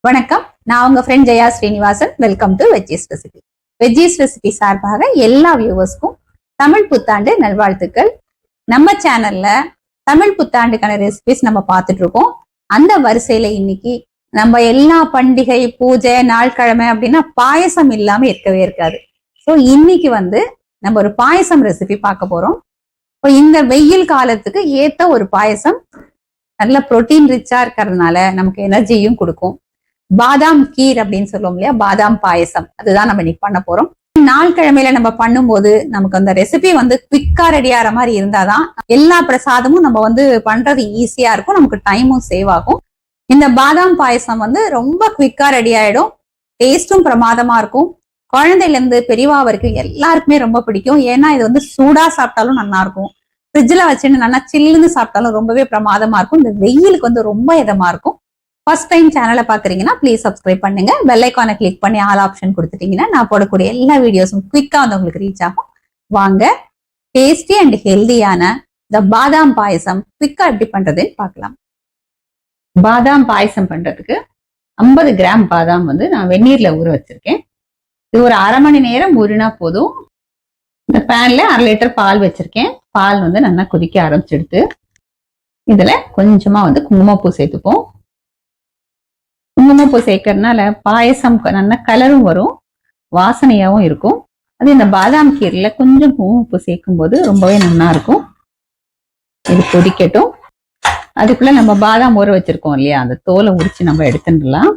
வணக்கம். நான் உங்க friend Jaya Srinivasan. Welcome to veggies recipe. Veggies recipe சார்பாக எல்லா வியூவர்ஸ்க்கும் தமிழ் புத்தாண்டு நல்வாழ்த்துக்கள். நம்ம சேனல்ல தமிழ் புத்தாண்டுக்கான ரெசிபிஸ் நம்ம பார்த்துட்டு இருக்கோம். அந்த வரிசையில இன்னைக்கு நம்ம எல்லா பண்டிகை, பூஜை, நாள்கிழமை அப்படின்னா பாயசம் இல்லாம இருக்கவே இருக்காது. ஸோ இன்னைக்கு நம்ம ஒரு பாயசம் ரெசிபி பார்க்க போறோம். இப்போ இந்த வெயில் காலத்துக்கு ஏத்த ஒரு பாயசம், நல்ல புரோட்டீன் ரிச்சா இருக்கிறதுனால நமக்கு எனர்ஜியும் கொடுக்கும். பாதாம் கீர் அப்படின்னு சொல்லுவோம் இல்லையா, பாதாம் பாயசம், அதுதான் நம்ம இன்னைக்கு பண்ண போறோம். நாள்கிழமையில நம்ம பண்ணும்போது நமக்கு அந்த ரெசிபி குவிக்கா ரெடி ஆகிற மாதிரி இருந்தாதான் எல்லா பிரசாதமும் நம்ம பண்றது ஈஸியா இருக்கும், நமக்கு டைமும் சேவ் ஆகும். இந்த பாதாம் பாயசம் ரொம்ப குவிக்கா ரெடி ஆயிடும், டேஸ்டும் பிரமாதமா இருக்கும். குழந்தையில இருந்து பெரியவா வரைக்கும் எல்லாருக்குமே ரொம்ப பிடிக்கும். ஏன்னா இது சூடா சாப்பிட்டாலும் நல்லா இருக்கும், ஃப்ரிட்ஜ்ல வச்சுன்னு நல்லா சில்லுன்னு சாப்பிட்டாலும் ரொம்பவே பிரமாதமா இருக்கும். இந்த வெயிலுக்கு ரொம்ப இதமா இருக்கும். ஃபர்ஸ்ட் டைம் சேனலை பாக்குறீங்கன்னா ப்ளீஸ் சப்ஸ்கிரைப் பண்ணுங்க. பெல் ஐக்கானை கிளிக் பண்ணி ஆல் ஆப்ஷன் கொடுத்துட்டீங்கன்னா நான் போடக்கூடிய எல்லா வீடியோஸும் குவிக்கா உங்களுக்கு ரீச் ஆகும். வாங்க, டேஸ்டி அண்ட் ஹெல்தியான இந்த பாதாம் பாயசம் குவிக்கா எப்படி பண்றதுன்னு பார்க்கலாம். பாதாம் பாயசம் பண்றதுக்கு 50 கிராம் பாதாம் நான் வெந்நீர்ல ஊற வச்சிருக்கேன். இது ஒரு அரை மணி நேரம் ஊறினா போதும். இந்த பேன்ல 1/2 லிட்டர் பால் வச்சிருக்கேன். பால் நல்லா கொதிக்க ஆரம்பிச்சிடுது. இதுல கொஞ்சமா குங்குமப்பூ சேர்த்துப்போம். குங்குமப்பூ சேர்க்கறதுனால பாயசம் நல்ல கலரும் வரும், வாசனையாவும் இருக்கும். அது இந்த பாதாம் கீரையில கொஞ்சம் குங்குமப்பூ சேர்க்கும் போது ரொம்பவே நல்லா இருக்கும். இது கொதிக்கட்டும். அதுக்குள்ள நம்ம பாதாம் ஊற வச்சிருக்கோம் இல்லையா, அந்த தோலை உரிச்சு நம்ம எடுத்துடலாம்.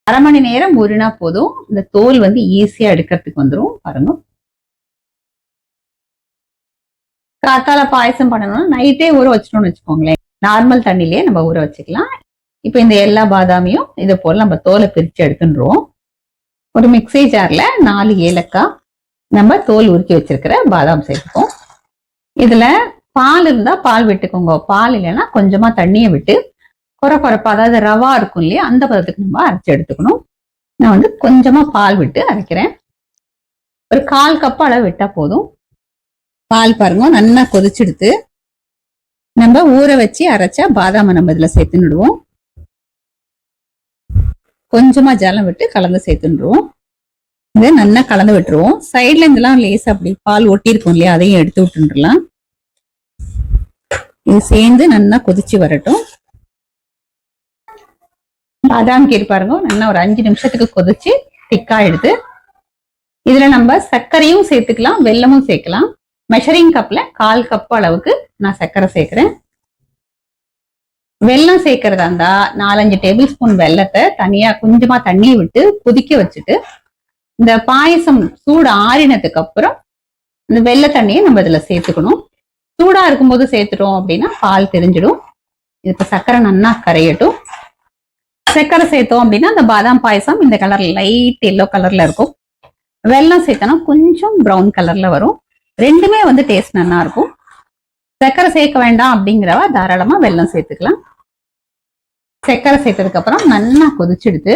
அரை மணி நேரம் ஊறினா போதும், இந்த தோல் ஈஸியா எடுக்கிறதுக்கு வந்துடும். பாருங்க, காத்தால பாயசம் பண்ணணும்னா நைட்டே ஊற வச்சிட்டோம்னு வச்சுக்கோங்களேன். நார்மல் தண்ணிலேயே நம்ம ஊற வச்சுக்கலாம். இப்ப இந்த எல்லா பாதாமையும் இதை போல நம்ம தோலை பிரிச்சு எடுத்துடுறோம். ஒரு மிக்ஸி ஜார்ல 4 ஏலக்காய், நம்ம தோல் உருக்கி வச்சிருக்கிற பாதாம் சேர்த்துப்போம். இதுல பால் இருந்தா பால் விட்டுக்கோங்க, பால் இல்லைன்னா கொஞ்சமா தண்ணியை விட்டு குறைப்பா, அதாவது ரவா இருக்கும் இல்லையா, அந்த பதத்துக்கு நம்ம அரைச்சு எடுத்துக்கணும். நான் கொஞ்சமா பால் விட்டு அரைக்கிறேன். ஒரு 1/4 கப் அளவு விட்டா போதும். பால் பாருங்க நல்லா கொதிச்சுடுத்து. நம்ம ஊற வச்சு அரைச்சா பாதாமை நம்ம இதுல சேர்த்துடுவோம். கொஞ்சமா ஜலம் விட்டு கலந்து சேர்த்துடுவோம். இதை நல்லா கலந்து விட்டுருவோம். சைட்ல இருந்தெல்லாம் லேசா அப்படி பால் ஒட்டி இருக்கும் இல்லையா, அதையும் எடுத்து விட்டுடலாம். இது சேர்ந்து நல்லா கொதிச்சு வரட்டும். பாதாம் கீர் பாருங்க நல்லா ஒரு 5 நிமிஷத்துக்கு கொதிச்சு திக்கா எடுத்து இதுல நம்ம சர்க்கரையும் சேர்த்துக்கலாம், வெல்லமும் சேர்க்கலாம். மெஷரிங் கப்ல 1/4 கப் அளவுக்கு நான் சர்க்கரை சேர்க்கிறேன். வெல்லம் சேர்க்கறதா இருந்தா 4-5 டேபிள் ஸ்பூன் வெல்லத்தை தனியா கொஞ்சமா தண்ணியை விட்டு கொதிக்க வச்சுட்டு இந்த பாயசம் சூடு ஆறினதுக்கு அப்புறம் இந்த வெள்ளை தண்ணியை நம்ம இதுல சேர்த்துக்கணும். சூடா இருக்கும்போது சேர்த்துட்டோம் அப்படின்னா பால் தெரிஞ்சிடும். இப்ப சர்க்கரை நல்லா கரையட்டும். சர்க்கரை சேர்த்தோம் அப்படின்னா அந்த பாதாம் பாயசம் இந்த கலர் லைட் எல்லோ கலர்ல இருக்கும். வெல்லம் சேர்த்தோம்னா கொஞ்சம் ப்ரௌன் கலர்ல வரும். ரெண்டுமே டேஸ்ட் நல்லா இருக்கும். சர்க்கரை சேர்க்க வேண்டாம் அப்படிங்கிறவா தாராளமா வெல்லம் சேர்த்துக்கலாம். சர்க்கரை சேர்த்ததுக்கு அப்புறம் நல்லா கொதிச்சுடுது.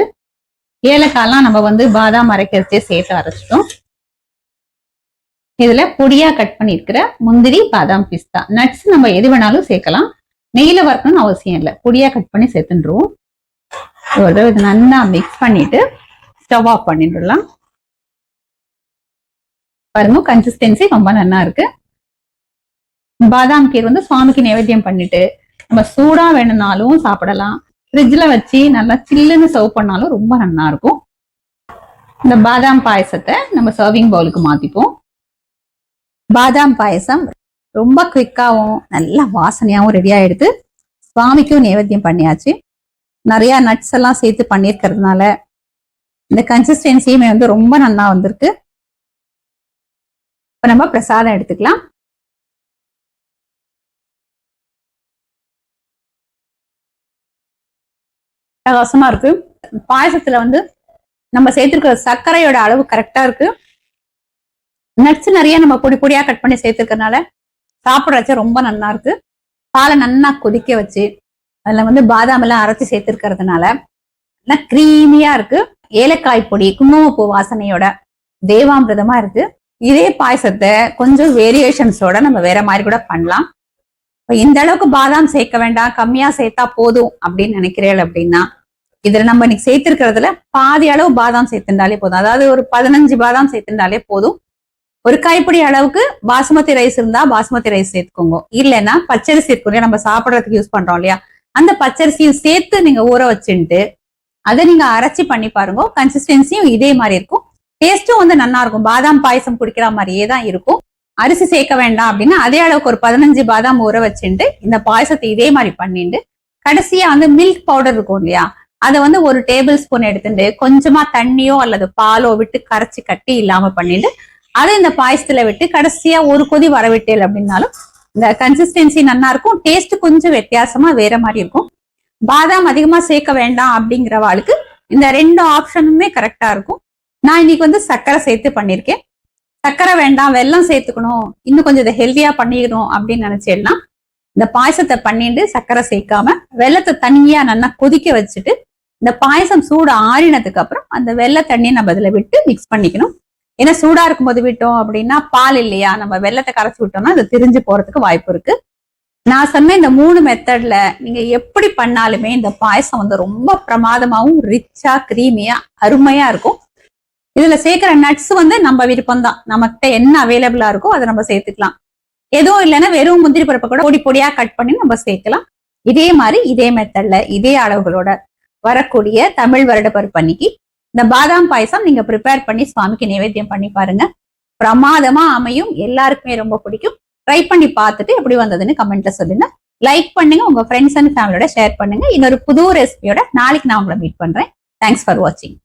ஏலக்காய்லாம் நம்ம பாதாம் அரைக்கிறதே சேர்த்து அரைச்சிட்டோம். இதுல பொடியா கட் பண்ணிருக்கிற முந்திரி, பாதாம், பிஸ்தா, நட்ஸ் நம்ம எது வேணாலும் சேர்க்கலாம். நெய்யில வறுக்கணும்னு அவசியம் இல்லை, பொடியா கட் பண்ணி சேர்த்துடுவோம். இது நல்லா மிக்ஸ் பண்ணிட்டு ஸ்டவ் ஆஃப் பண்ணிடலாம். பாருங்க, கன்சிஸ்டன்சி ரொம்ப நல்லா இருக்கு. பாதாம் கீர் சுவாமிக்கு நைவேத்தியம் பண்ணிட்டு நம்ம சூடா வேணும்னாலும் சாப்பிடலாம், ஃப்ரிட்ஜ்ல வச்சு நல்லா சில்லுன்னு சர்வ் பண்ணாலும் ரொம்ப நல்லா இருக்கும். இந்த பாதாம் பாயசத்தை நம்ம சர்விங் பவுலுக்கு மாத்திப்போம். பாதாம் பாயசம் ரொம்ப குவிக்காவும் நல்ல வாசனையாவும் ரெடி ஆயிடுது. சுவாமிக்கும் நைவேத்தியம் பண்ணியாச்சு. நிறைய நட்ஸ் எல்லாம் சேர்த்து பண்ணிருக்கிறதுனால இந்த கன்சிஸ்டன்சியுமே ரொம்ப நல்லா வந்திருக்கு. இப்ப நம்ம பிரசாதம் எடுத்துக்கலாம். ரசமா இருக்கு. பாயசத்துல நம்ம சேர்த்திருக்கிற சர்க்கரையோட அளவு கரெக்டா இருக்கு. நட்ஸ் நிறைய நம்ம பொடி பொடியா கட் பண்ணி சேர்த்திருக்கிறதுனால சாப்பிடறச்ச ரொம்ப நல்லா இருக்கு. பாலை நல்லா கொதிக்க வச்சு அதுல பாதாம் எல்லாம் அரைச்சி சேர்த்திருக்கிறதுனால நல்லா கிரீமியா இருக்கு. ஏலக்காய் பொடி, குங்குமப்பூ வாசனையோட தேவாமிரதமா இருக்கு. இதே பாயசத்தை கொஞ்சம் வேரியேஷன்ஸோட நம்ம வேற மாதிரி கூட பண்ணலாம். இந்த அளவுக்கு பாதாம் சேர்க்க வேண்டாம், கம்மியா சேர்த்தா போதும் அப்படின்னு நினைக்கிறேன் அப்படின்னா இதுல நம்ம இன்னைக்கு சேர்த்திருக்கிறதுல பாதி அளவு பாதாம் சேர்த்துட்டாலே போதும். அதாவது ஒரு 15 பாதாம் சேர்த்துட்டாலே போதும். ஒரு கைப்பிடி அளவுக்கு பாசுமதி ரைஸ் இருந்தா பாசுமதி ரைஸ் சேர்த்துக்கோங்க. இல்லைன்னா பச்சரிசி இருக்கும் இல்லையா, நம்ம சாப்பிடறதுக்கு யூஸ் பண்றோம் இல்லையா, அந்த பச்சரிசியும் சேர்த்து நீங்க ஊற வச்சுட்டு அதை நீங்க அரைச்சி பண்ணி பாருங்க. கன்சிஸ்டன்சியும் இதே மாதிரி இருக்கும். டேஸ்டும் வந்து நல்லா இருக்கும். பாதாம் பாயசம் குடிக்கிற மாதிரியே தான் இருக்கும். அரிசி சேர்க்க வேண்டாம் அப்படின்னா அதே அளவுக்கு ஒரு 15 பாதாம் ஊற வச்சுட்டு இந்த பாயசத்தை இதே மாதிரி பண்ணிட்டு கடைசியா வந்து மில்க் பவுடர் இருக்கும் இல்லையா, அதை வந்து ஒரு டேபிள் ஸ்பூன் எடுத்துட்டு கொஞ்சமா தண்ணியோ அல்லது பாலோ விட்டு கரைச்சி கட்டி இல்லாம பண்ணிட்டு அதை இந்த பாயசத்துல விட்டு கடைசியா ஒரு கொதி வரவிட்டேல் அப்படின்னாலும் இந்த கன்சிஸ்டன்சி நல்லா இருக்கும். டேஸ்ட் கொஞ்சம் வித்தியாசமா வேற மாதிரி இருக்கும். பாதாம் அதிகமா சேர்க்க வேண்டாம் அப்படிங்கிறவாளுக்கு இந்த 2 ஆப்ஷனுமே கரெக்டா இருக்கும். நான் இன்னைக்கு வந்து சர்க்கரை சேர்த்து பண்ணிருக்கேன். சர்க்கரை வேண்டாம் வெல்லம் சேர்த்துக்கணும், இன்னும் கொஞ்சம் இதை ஹெல்த்தியா பண்ணிக்கணும் அப்படின்னு நினைச்சேன்னா இந்த பாயசத்தை பண்ணிட்டு சர்க்கரை சேர்க்காம வெல்லத்தை தனியா நல்லா கொதிக்க வச்சுட்டு இந்த பாயசம் சூடு ஆறினதுக்கு அப்புறம் அந்த வெள்ளை தண்ணியை நம்ம இதுல விட்டு மிக்ஸ் பண்ணிக்கணும். ஏன்னா சூடா இருக்கும்போது விட்டோம் அப்படின்னா பால் இல்லையா, நம்ம வெள்ளத்தை கரைச்சி விட்டோம்னா அது திரிஞ்சு போறதுக்கு வாய்ப்பு இருக்கு. நான் சொன்ன இந்த 3 மெத்தட்ல நீங்க எப்படி பண்ணாலுமே இந்த பாயசம் வந்து ரொம்ப பிரமாதமாவும் ரிச்சா கிரீமியா அருமையா இருக்கும். இதுல சேர்க்கிற நட்ஸ் வந்து நம்ம விருப்பம் தான். நம்மகிட்ட என்ன அவைலபிளா இருக்கோ அதை நம்ம சேர்த்துக்கலாம். எதுவும் இல்லைன்னா வெறும் முந்திரி பருப்பை கூட பொடி பொடியா கட் பண்ணி நம்ம சேர்க்கலாம். இதே மாதிரி இதே மெத்தட்ல இதே அளவுகளோட வரக்கூடிய தமிழ் வருட பருப்பு அன்னைக்கு இந்த பாதாம் பாயசம் நீங்க ப்ரிப்பேர் பண்ணி சுவாமிக்கு நைவேத்தியம் பண்ணி பாருங்க. பிரமாதமா அமையும். எல்லாருக்குமே ரொம்ப பிடிக்கும். ட்ரை பண்ணி பார்த்துட்டு எப்படி வந்ததுன்னு கமெண்ட்ல சொல்லுங்க. லைக் பண்ணுங்க, உங்க ஃப்ரெண்ட்ஸ் அண்ட் ஃபேமிலியோட ஷேர் பண்ணுங்க. இன்னொரு புது ரெசிபியோட நாளைக்கு நான் உங்களை மீட் பண்றேன். தேங்க்ஸ் ஃபார் வாட்சிங்.